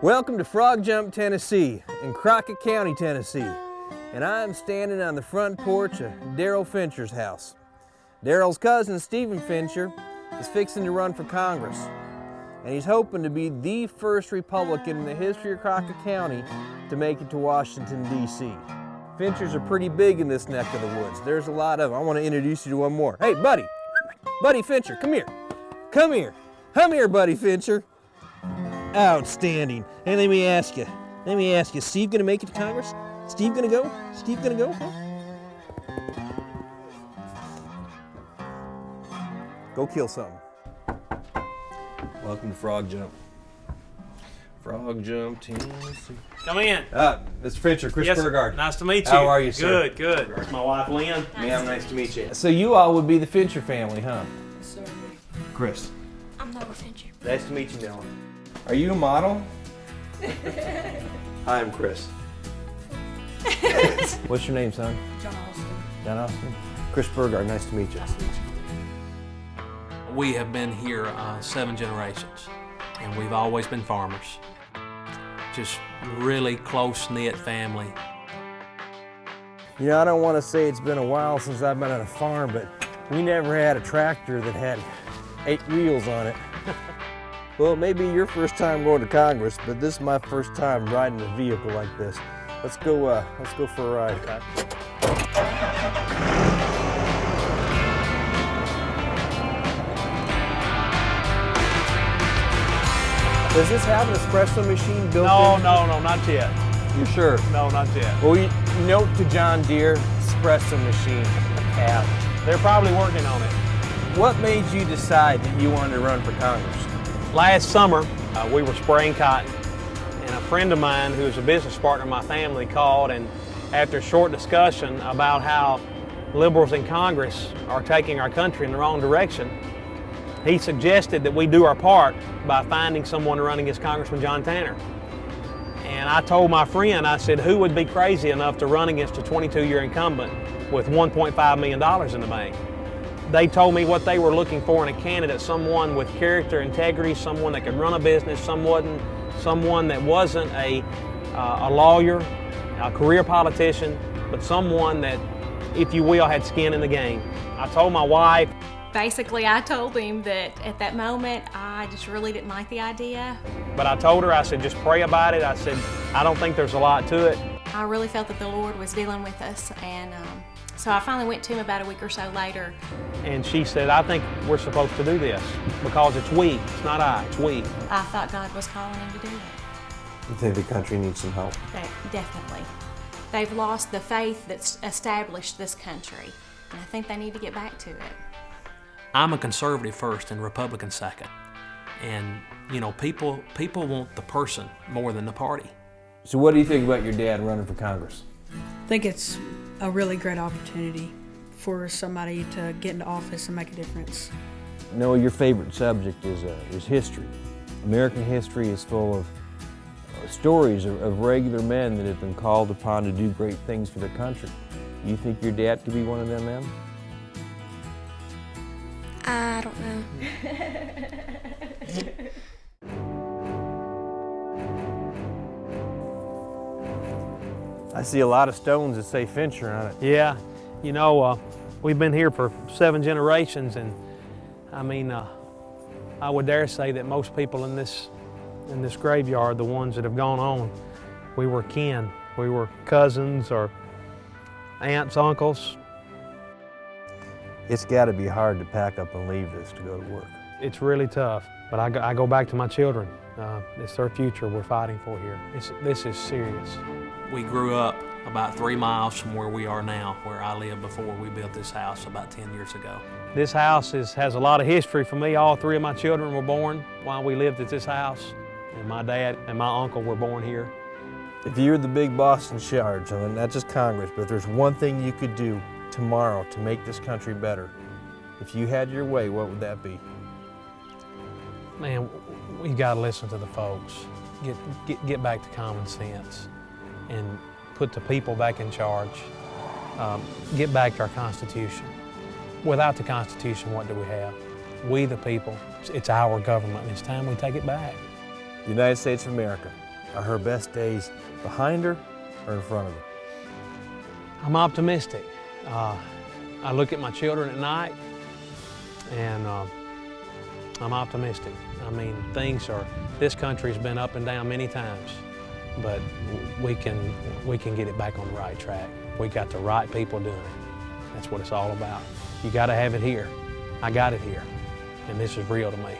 Welcome to Frog Jump, Tennessee, in Crockett County, Tennessee. And I'm standing on the front porch of Darrell Fincher's house. Darrell's cousin, Stephen Fincher, is fixing to run for Congress. And he's hoping to be the first Republican in the history of Crockett County to make it to Washington, D.C. Finchers are pretty big in this neck of the woods. There's a lot of them. I want to introduce you to one more. Hey, buddy. Buddy Fincher, come here. Come here. Come here, Buddy Fincher. Outstanding. And let me ask you, Steve gonna make it to Congress? Steve gonna go? Steve gonna go? Huh? Go kill something. Welcome to Frog Jump. Frog Jump, Tennessee. Come in. Mr. Fincher, Chris Burgard. Nice to meet you. How are you, sir? Good, good. That's my wife, Lynn. Ma'am, nice to meet you. So you all would be the Fincher family, huh? Sir. Chris. I'm Nova Fincher. Nice to meet you, Noah. Are you a model? Hi, I'm Chris. What's your name, son? John Austin. John Austin. Chris Burgard, nice to meet you. Nice to meet you. We have been here 7 generations, and we've always been farmers. Just really close-knit family. You know, I don't want to say it's been a while since I've been on a farm, but we never had a tractor that had 8 wheels on it. Well, it may be your first time going to Congress, but this is my first time riding a vehicle like this. Let's go for a ride. Okay. Does this have an espresso machine built No, in? no, not yet. You sure? No, not yet. Well, note to John Deere, espresso machine have. They're probably working on it. What made you decide that you wanted to run for Congress? Last summer, we were spraying cotton, and a friend of mine who is a business partner of my family called, and after a short discussion about how liberals in Congress are taking our country in the wrong direction, he suggested that we do our part by finding someone to run against Congressman John Tanner. And I told my friend, I said, who would be crazy enough to run against a 22-year incumbent with $1.5 million in the bank? They told me what they were looking for in a candidate, someone with character, integrity, someone that could run a business, someone that wasn't a lawyer, a career politician, but someone that, if you will, had skin in the game. I told my wife. Basically, I told him that at that moment, I just really didn't like the idea. But I told her, I said, just pray about it. I said, I don't think there's a lot to it. I really felt that the Lord was dealing with us, and so I finally went to him about a week or so later. And she said, I think we're supposed to do this because it's we, it's not I, it's we. I thought God was calling him to do it. You think the country needs some help? Definitely. They've lost the faith that's established this country, and I think they need to get back to it. I'm a conservative first and Republican second. And, you know, people want the person more than the party. So what do you think about your dad running for Congress? I think it's a really great opportunity for somebody to get into office and make a difference. No, your favorite subject is history. American history is full of stories of regular men that have been called upon to do great things for their country. You think your dad could be one of them men? I don't know. I see a lot of stones that say Fincher on it. Yeah, you know, we've been here for 7 generations, and I mean, I would dare say that most people in this graveyard, the ones that have gone on, we were kin. We were cousins or aunts, uncles. It's got to be hard to pack up and leave this to go to work. It's really tough, but I go back to my children. It's their future we're fighting for here. This is serious. We grew up about 3 miles from where we are now, where I lived before we built this house about 10 years ago. This house has a lot of history for me. All 3 of my children were born while we lived at this house, and my dad and my uncle were born here. If you're the big boss in charge, I mean, not just Congress, but there's one thing you could do tomorrow to make this country better. If you had your way, what would that be? Man, we got to listen to the folks. Get back to common sense and put the people back in charge. Get back to our Constitution. Without the Constitution, what do we have? We the people. It's our government, and it's time we take it back. The United States of America, Are her best days behind her or in front of her? I'm optimistic. I look at my children at night and I'm optimistic. I mean, this country's been up and down many times, but we can get it back on the right track. We got the right people doing it. That's what it's all about. You gotta have it here. I got it here, and this is real to me.